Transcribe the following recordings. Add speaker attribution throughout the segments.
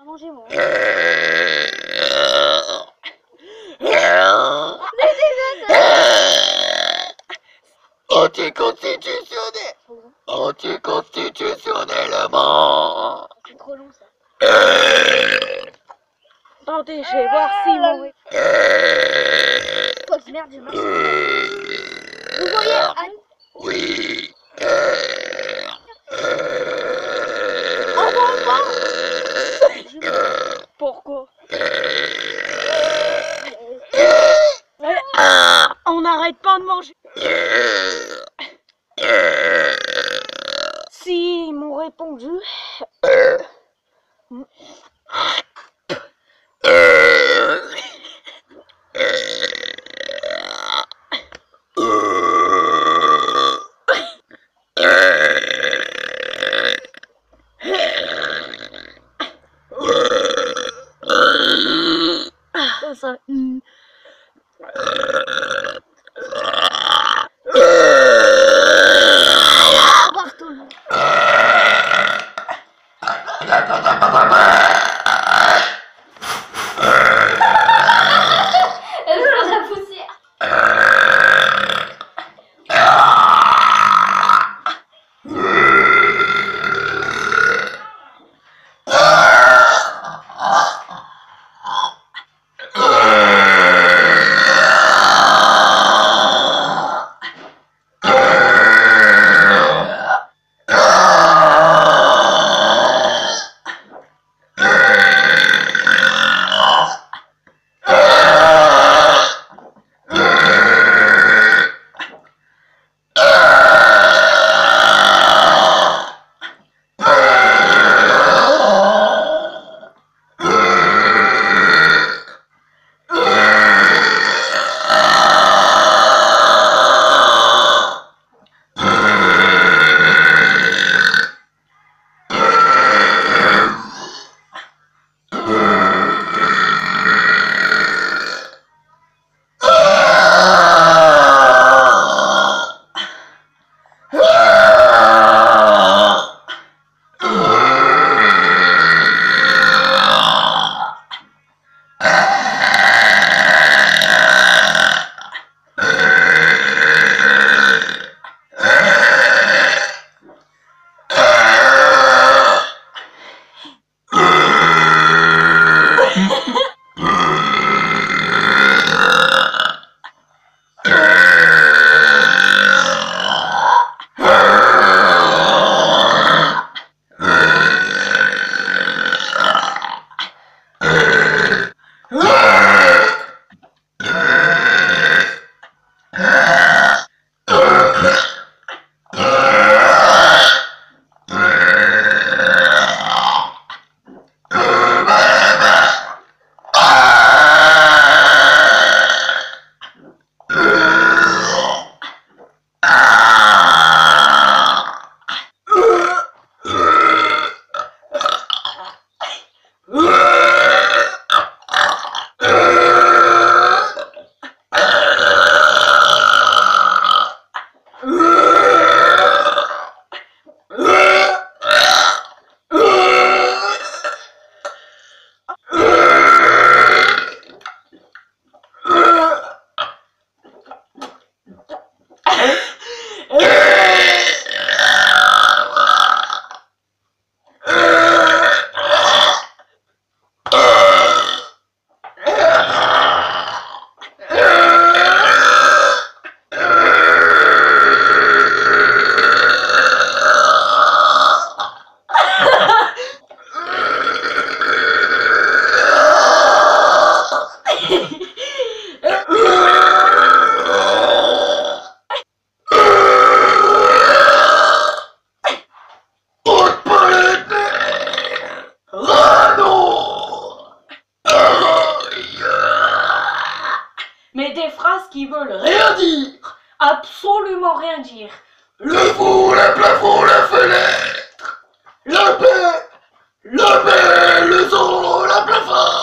Speaker 1: Manger moi.
Speaker 2: Anticonstitutionnel. Anticonstitutionnellement.
Speaker 1: C'est trop long ça. Attendez, je vais voir s'il m'en répond. Fausse merde, j'ai marché. Vous voyez Anne?
Speaker 2: Oui.
Speaker 1: Pourquoi? On n'arrête pas de manger. Si ils m'ont répondu. Ça. Au revoir tout le monde.
Speaker 3: Elle est dans la poussière. absolument rien dire.
Speaker 2: Le four, le plafond, la fenêtre. La paix, le son, la plafond.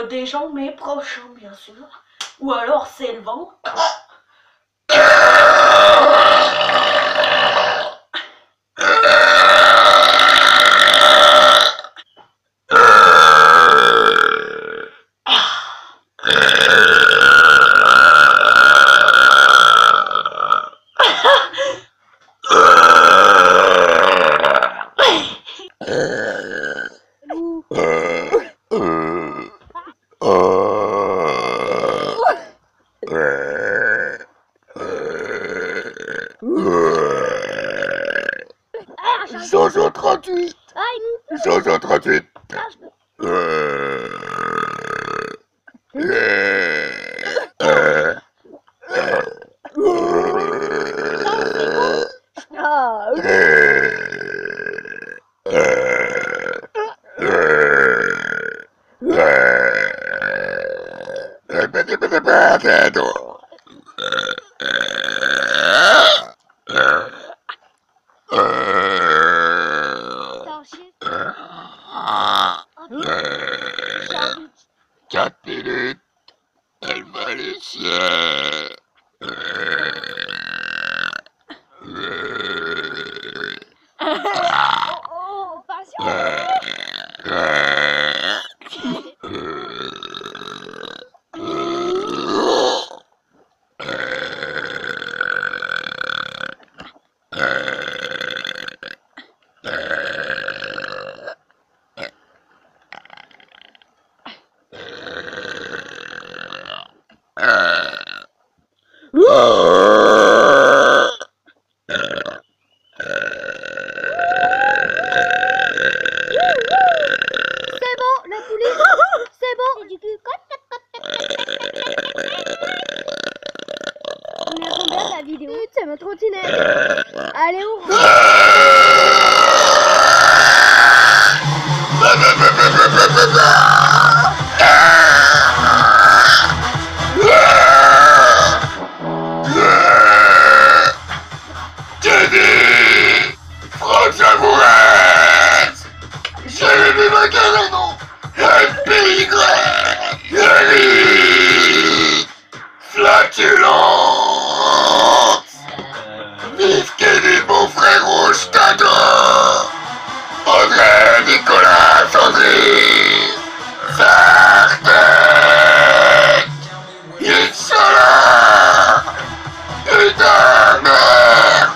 Speaker 3: Des gens mes proches, bien sûr. Ou alors c'est le vent.
Speaker 2: Jojo 38. Jojo 38. Quatre minutes, elle va les ciel.
Speaker 1: Oh, patient. C'est bon, la police. C'est bon. C'est du cul. On est à combien de la vidéo? C'est ma trottinette. Allez, on rentre.
Speaker 2: Teddy, Franck Savourès, Jérémy Macareno, FPY, Eric, Flatulence, Vive Kenny, mon frère rouge, t'adore, André, Nicolas, Sandrine, Sartek, Inch'Allah, putain, merde.